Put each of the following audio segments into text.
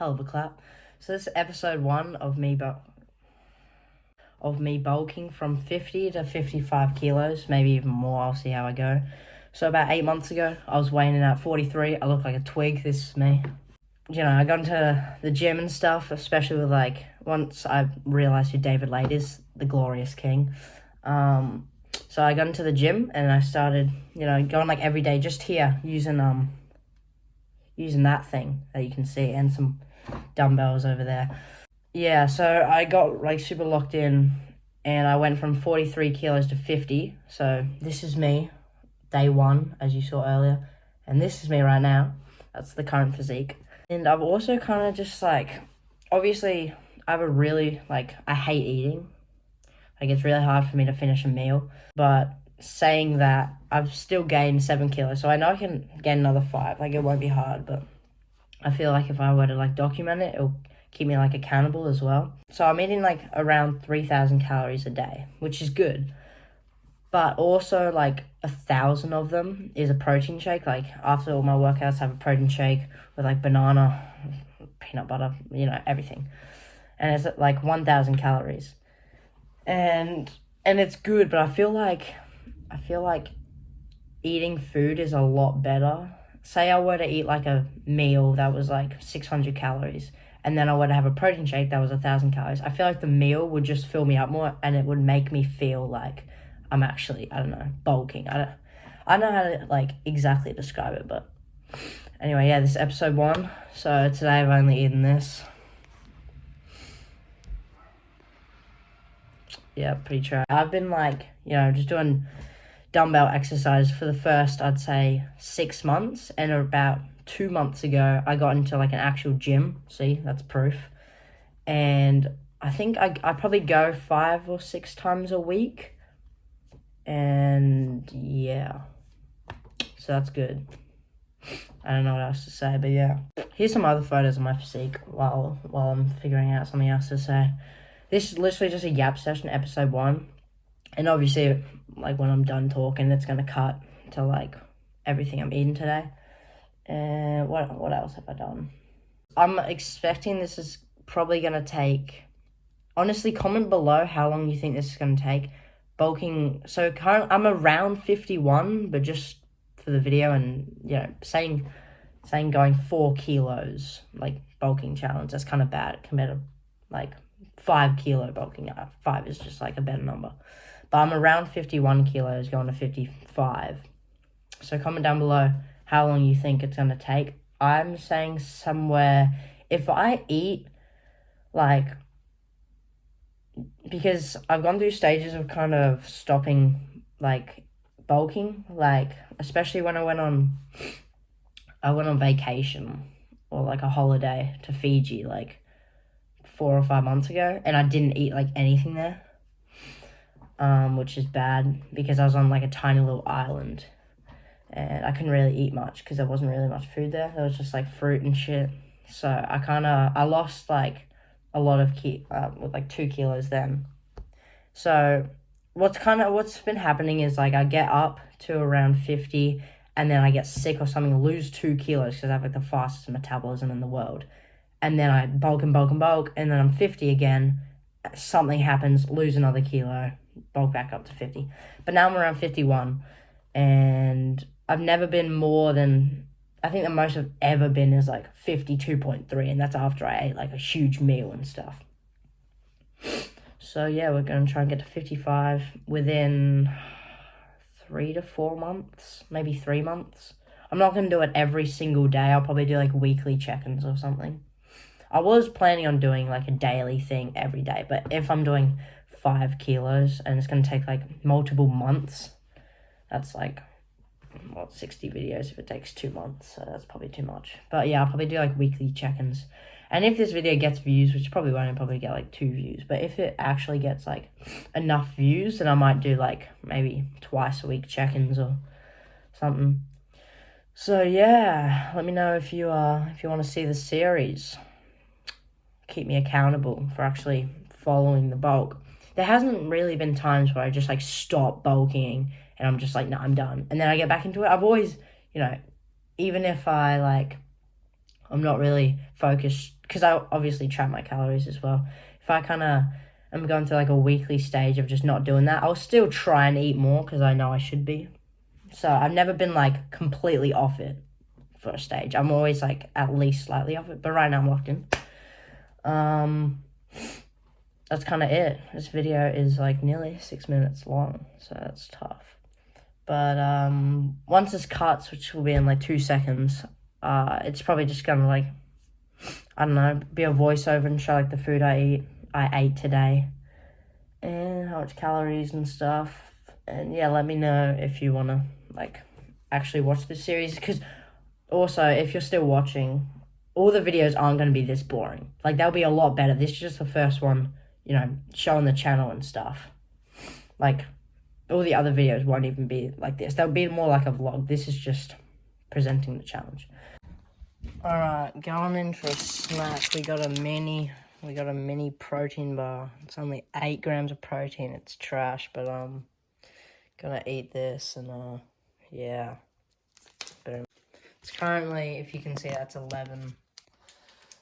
Hell of a clap. So this is episode 1 of me bulking from 50 to 55 kilos, maybe even more. I'll see how I go. So about 8 months ago, I was weighing in at 43. I look like a twig. This is me. You know, I got into the gym and stuff, especially with once I realized who David Lade is, the Glorious King. So I got into the gym and I started, going every day just here using that thing that you can see and some dumbbells over there. Yeah, so I got super locked in and I went from 43 kilos to 50. So this is me, day 1, as you saw earlier. And this is me right now. That's the current physique. And I've also kind of just obviously I have a really, I hate eating. It's really hard for me to finish a meal. But saying that, I've still gained 7 kilos. So I know I can gain another 5. It won't be hard, but I feel like if I were to document it, it'll keep me accountable as well. So I'm eating around 3,000 calories a day, which is good. But also 1,000 of them is a protein shake. After all my workouts, I have a protein shake with banana, peanut butter, everything. And it's 1,000 calories. And it's good, but I feel like eating food is a lot better. Say I were to eat a meal that was 600 calories, and then I were to have a protein shake that was 1,000 calories. I feel like the meal would just fill me up more, and it would make me feel like I'm actually, bulking. I don't know how to exactly describe it, but anyway, yeah, this is episode 1. So today I've only eaten this. Yeah, pretty true. I've been just doing dumbbell exercise for the first, I'd say, 6 months, and about 2 months ago, I got into an actual gym. See, that's proof. And I think I probably go 5 or 6 times a week. And yeah, so that's good. I don't know what else to say, but yeah. Here's some other photos of my physique while I'm figuring out something else to say. This is literally just a yap session, episode 1. And obviously, when I'm done talking, it's going to cut to, everything I'm eating today. And what else have I done? I'm expecting this is probably going to take... Honestly, comment below how long you think this is going to take. Bulking... So, currently, I'm around 51, but just for the video and, saying going 4 kilos, bulking challenge, that's kind of bad compared to, 5 kilo bulking. 5 is just, a better number. But I'm around 51 kilos going to 55. So comment down below how long you think it's going to take. I'm saying somewhere, if I eat, because I've gone through stages of kind of stopping, bulking, especially when I went on vacation or, a holiday to Fiji, 4 or 5 months ago, and I didn't eat, anything there. Which is bad because I was on a tiny little island and I couldn't really eat much because there wasn't really much food there. There was just fruit and shit. So I lost a lot of 2 kilos then. So what's been happening is I get up to around 50 and then I get sick or something, lose 2 kilos because I have the fastest metabolism in the world. And then I bulk and then I'm 50 again. Something happens, lose another kilo, bulk back up to 50. But now I'm around 51, and I've never been more than, I think the most I've ever been is 52.3, and that's after I ate a huge meal and stuff. So yeah, we're going to try and get to 55 within 3 to 4 months, maybe 3 months. I'm not going to do it every single day. I'll probably do weekly check-ins or something. I was planning on doing a daily thing every day, but if I'm doing 5 kilos and it's going to take multiple months, that's 60 videos if it takes 2 months, so that's probably too much. But yeah, I'll probably do weekly check-ins. And if this video gets views, which probably won't, I'll probably get 2 views, but if it actually gets enough views, then I might do maybe twice a week check-ins or something. So yeah, let me know if you want to see the series. Keep me accountable for actually following the bulk. There hasn't really been times where I just stop bulking and I'm just no, I'm done. And then I get back into it. I've always, even if I I'm not really focused, because I obviously track my calories as well. If I kind of am going through like a weekly stage of just not doing that, I'll still try and eat more because I know I should be. So I've never been like completely off it for a stage. I'm always like at least slightly off it, but right now I'm locked in. That's kind of it. This video is like nearly 6 minutes long, so that's tough. But once this cuts, which will be in like 2 seconds, it's probably just gonna like, I don't know, be a voiceover and show like the food I ate today and how much calories and stuff. And yeah, let me know if you wanna like actually watch this series, because also if you're still watching, all the videos aren't gonna be this boring. Like they'll be a lot better. This is just the first one, you know, showing the channel and stuff. Like all the other videos won't even be like this. They'll be more like a vlog. This is just presenting the challenge. Alright, going in for a snack. We got a mini protein bar. It's only 8 grams of protein. It's trash, but gonna eat this and yeah. Boom. It's currently, if you can see, that's 11.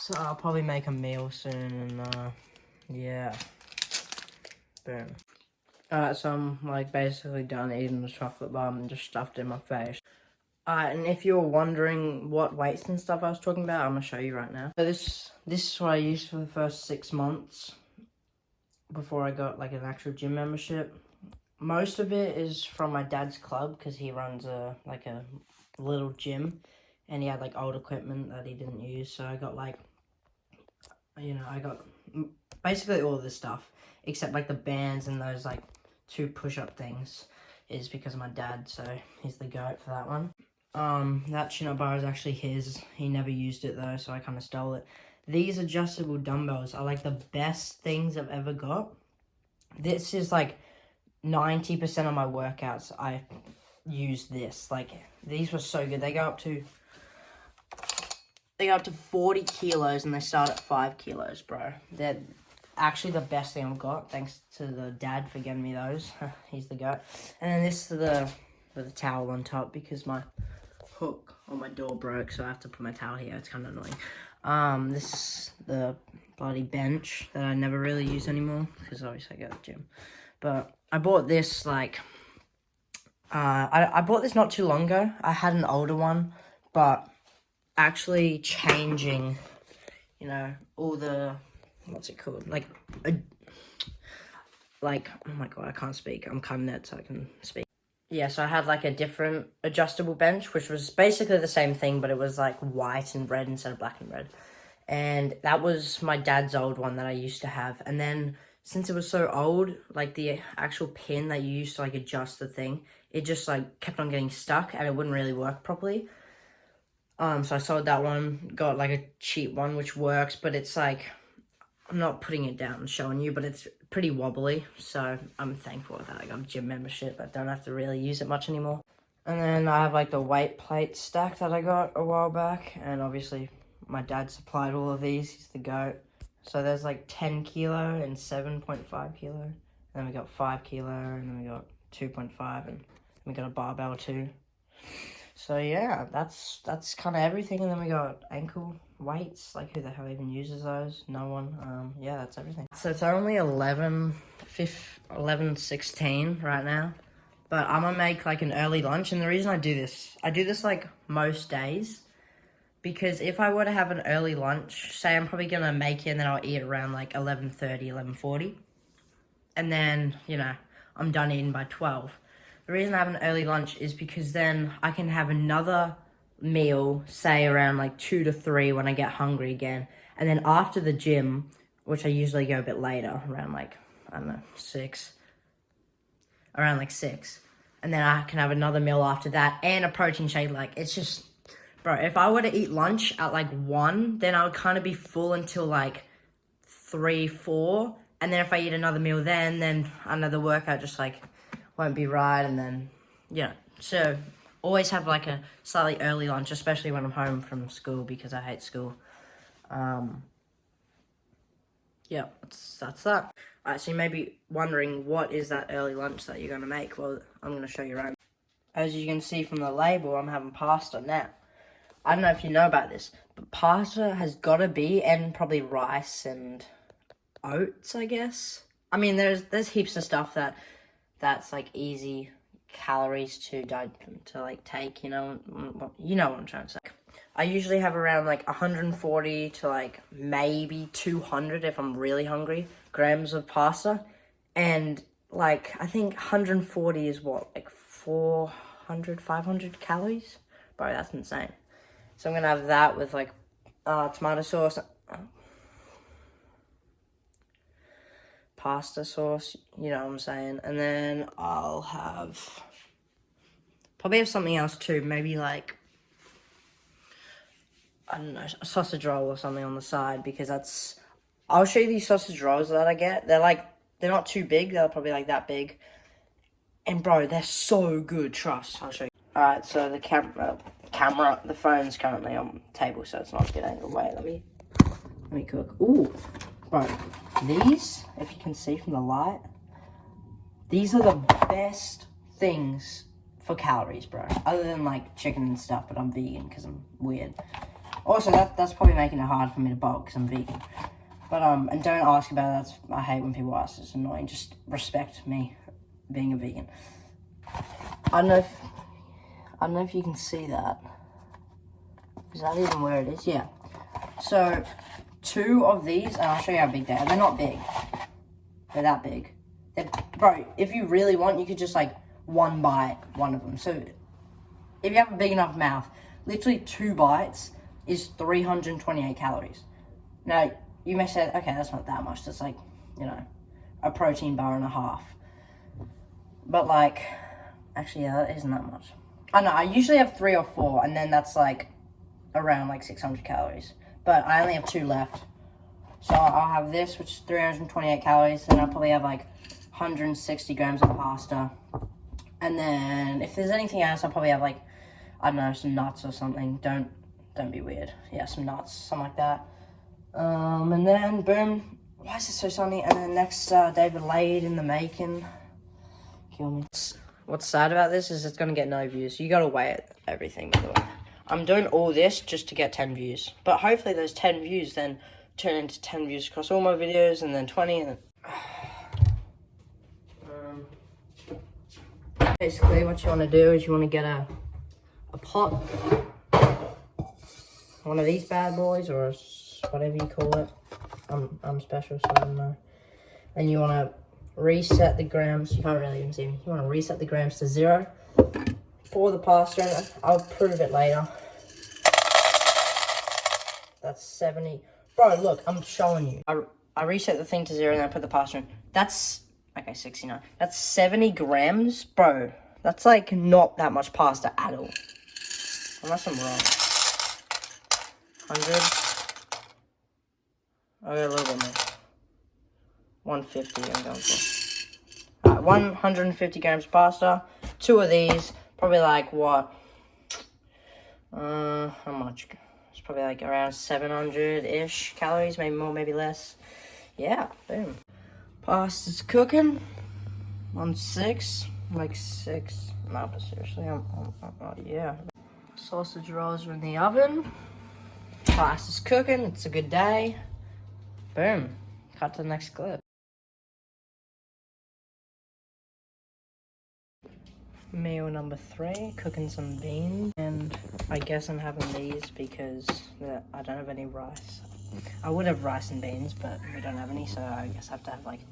So I'll probably make a meal soon and yeah. Boom. Alright, so I'm like basically done eating the chocolate bar and just stuffed it in my face. And if you're wondering what weights and stuff I was talking about, I'm gonna show you right now. So this is what I used for the first 6 months before I got like an actual gym membership. Most of it is from my dad's club, because he runs a little gym and he had like old equipment that he didn't use. So I got like, you know, I got basically all of this stuff except like the bands and those like 2 push-up things is because of my dad, so he's the goat for that one. That chin-up bar is actually his. He never used it though, so I kind of stole it. These adjustable dumbbells are like the best things I've ever got. This is like 90% of my workouts I use this. Like these were so good. They go up to 40 kilos and they start at 5 kilos, bro. They're actually the best thing I've got, thanks to the dad for getting me those. He's the goat. And then this is with the towel on top, because my hook on my door broke, so I have to put my towel here. It's kind of annoying. This is the bloody bench that I never really use anymore, because obviously I go to the gym. But I bought this like, I bought this not too long ago. I had an older one, but actually changing, you know, all the, what's it called? Like, oh my god, I can't speak. I'm cutting it so I can speak. Yeah, so I had like a different adjustable bench, which was basically the same thing, but it was like white and red instead of black and red. And that was my dad's old one that I used to have. And then since it was so old, like the actual pin that you used to like adjust the thing, it just like kept on getting stuck and it wouldn't really work properly. So I sold that one, got like a cheap one which works, but it's like, I'm not putting it down and showing you, but it's pretty wobbly, so I'm thankful that I got a gym membership. I don't have to really use it much anymore. And then I have like the weight plate stack that I got a while back, and obviously my dad supplied all of these. He's the goat. So there's like 10 kilo and 7.5 kilo. And then we got 5 kilo, and then we got 2.5, and we got a barbell too. So yeah, that's kind of everything. And then we got ankle weights. Like, who the hell even uses those? No one. Yeah, that's everything. So it's only 11:16 right now, but I'm gonna make like an early lunch. And the reason I do this like most days, because if I were to have an early lunch, say I'm probably gonna make it and then I'll eat around like 11:30, 11:40, and then, you know, I'm done eating by 12. The reason I have an early lunch is because then I can have another meal, say around like 2 to 3 when I get hungry again. And then after the gym, which I usually go a bit later, around like, I don't know, 6. Around like 6. And then I can have another meal after that and a protein shake. Like, it's just, bro, if I were to eat lunch at like 1, then I would kind of be full until like 3, 4. And then if I eat another meal then another workout just like won't be right. And then, you know, so always have like a slightly early lunch, especially when I'm home from school, because I hate school. Yeah, that's that. Alright, so you may be wondering, what is that early lunch that you're gonna make? Well, I'm gonna show you right now. As you can see from the label, I'm having pasta now. I don't know if you know about this, but pasta has got to be, and probably rice and oats, I guess. I mean, there's heaps of stuff that's like easy calories to like take. You know what I'm trying to say. I usually have around like 140 to like maybe 200 if I'm really hungry grams of pasta, and like I think 140 is what, like 500 calories. Bro, that's insane. So I'm gonna have that with like tomato sauce, pasta sauce, you know what I'm saying, and then I'll probably have something else too, maybe like, I don't know, a sausage roll or something on the side, because I'll show you these sausage rolls that I get. They're not too big, they're probably like that big, and bro, they're so good, trust. I'll show you. Alright, so the phone's currently on the table, so it's not getting away. Let me cook. Ooh, bro, these, if you can see from the light, these are the best things for calories, bro. Other than like chicken and stuff, but I'm vegan because I'm weird. Also, that's probably making it hard for me to bulk because I'm vegan. But and don't ask about it. I hate when people ask. It's annoying. Just respect me being a vegan. I don't know if you can see that. Is that even where it is? Yeah. So 2 of these, and I'll show you how big they are. They're not big. They're that big. Bro, if you really want, you could just like one bite one of them. So if you have a big enough mouth, literally 2 bites is 328 calories. Now, you may say, okay, that's not that much. That's like, you know, a protein bar and a half. But like, actually, yeah, that isn't that much. I know, I usually have 3 or 4, and then that's like around like 600 calories. But I only have 2 left. So I'll have this, which is 328 calories, and I'll probably have like 160 grams of pasta. And then if there's anything else, I'll probably have like, I don't know, some nuts or something. Don't be weird. Yeah, some nuts, something like that. And then boom. Why is it so sunny? And then next David laid in the making. Kill me. What's sad about this is it's gonna get no views. You gotta weigh everything, by the way. I'm doing all this just to get 10 views. But hopefully those 10 views then turn into 10 views across all my videos, and then 20, and then... Basically, what you want to do is you want to get a pot, one of these bad boys, or whatever you call it. I'm special, so I don't know. And you want to reset the grams. You can't really even see me. You want to reset the grams to 0. Pour the pasta in. I'll prove it later. That's 70. Bro, look, I'm showing you. I reset the thing to 0 and then I put the pasta in. That's, okay, 69. That's 70 grams, bro. That's like not that much pasta at all. Unless I'm wrong. 100. I got a little bit more. 150 I'm going for. Alright, 150 grams of pasta. 2 of these. Probably like what? How much? It's probably like around 700-ish calories, maybe more, maybe less. Yeah, boom. Pasta's cooking on 6, like 6. No, but seriously, yeah. Sausage rolls are in the oven. Pasta's cooking. It's a good day. Boom. Cut to the next clip. Meal number 3, cooking some beans, and I guess I'm having these because I don't have any rice. I would have rice and beans, but we don't have any, so I guess I have to have like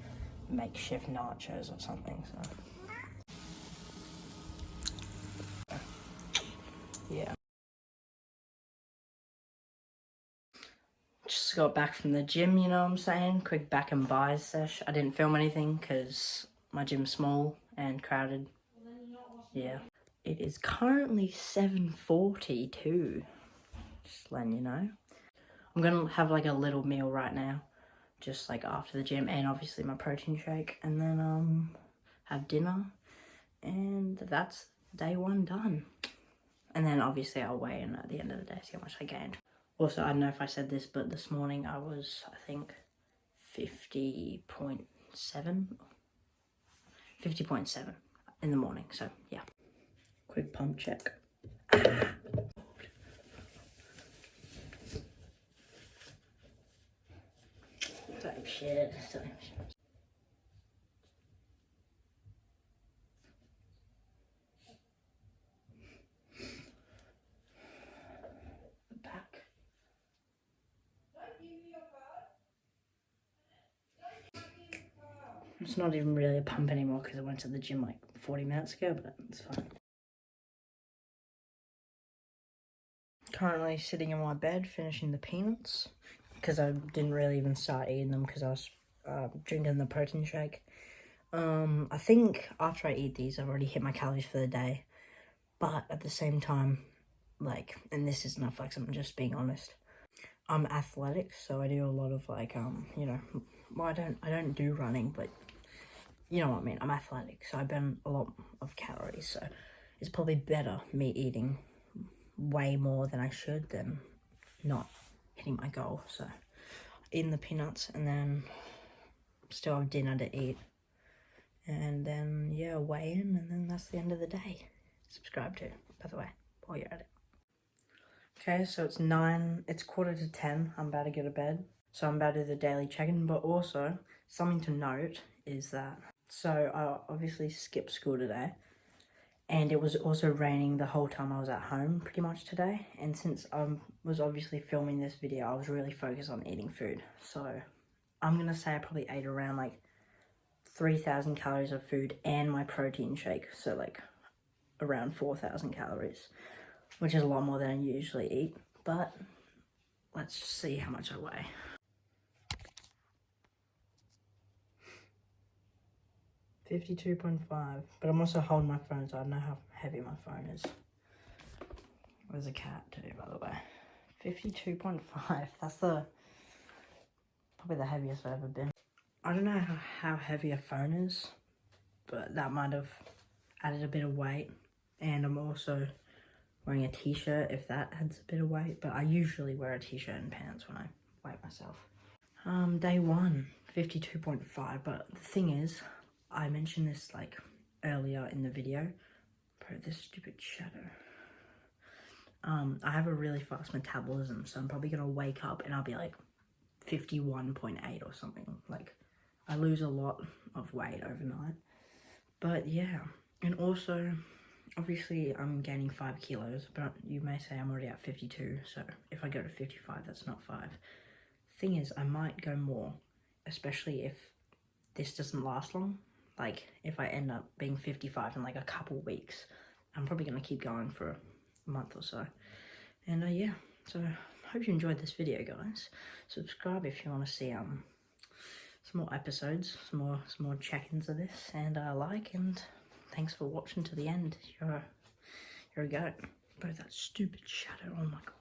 makeshift nachos or something. So yeah, just got back from the gym, you know what I'm saying? Quick back and buys sesh. I didn't film anything because my gym's small and crowded. Yeah. It is currently 7:42. Just letting you know. I'm gonna have like a little meal right now, just like after the gym, and obviously my protein shake, and then have dinner, and that's day 1 done. And then obviously I'll weigh in at the end of the day, see how much I gained. Also, I don't know if I said this, but this morning I was, I think, 50.7 in the morning, so yeah. Quick pump check. shit. Back. It's not even really a pump anymore because I went to the gym like 40 minutes ago, but it's fine. Currently sitting in my bed finishing the peanuts because I didn't really even start eating them because I was drinking the protein shake. I think after I eat these I've already hit my calories for the day, but at the same time, like, and this isn't a flex, I'm just being honest, I'm athletic, so I do a lot of like you know, well, I don't do running, but you know what I mean, I'm athletic, so I burn a lot of calories, so it's probably better me eating way more than I should than not hitting my goal. So eating the peanuts and then still have dinner to eat, and then yeah, weigh in, and then that's the end of the day. Subscribe to, by the way, while you're at it. Okay, so it's 10:15, I'm about to go to bed, so I'm about to do the daily check-in. But also something to note is that, so I obviously skipped school today, and it was also raining the whole time I was at home pretty much today. And since I was obviously filming this video, I was really focused on eating food. So I'm going to say I probably ate around like 3,000 calories of food and my protein shake. So like around 4,000 calories, which is a lot more than I usually eat. But let's see how much I weigh. $52.5, but I'm also holding my phone, so I don't know how heavy my phone is. There's a cat too, by the way. 52.5, that's probably the heaviest I've ever been. I don't know how heavy a phone is, but that might have added a bit of weight. And I'm also wearing a t-shirt, if that adds a bit of weight, but I usually wear a t-shirt and pants when I weigh myself. Day 1, 52.5, but the thing is, I mentioned this like earlier in the video. Bro, this stupid shadow. I have a really fast metabolism, so I'm probably gonna wake up and I'll be like 51.8 or something. Like, I lose a lot of weight overnight. But yeah, and also, obviously I'm gaining 5 kilos, but you may say I'm already at 52, so if I go to 55, that's not 5. Thing is, I might go more, especially if this doesn't last long. Like, if I end up being 55 in like a couple weeks, I'm probably gonna keep going for a month or so. And yeah, so hope you enjoyed this video, guys. Subscribe if you want to see some more episodes, some more check-ins of this, and like, and thanks for watching to the end. You're a goat. Bro, that stupid shadow, oh my god.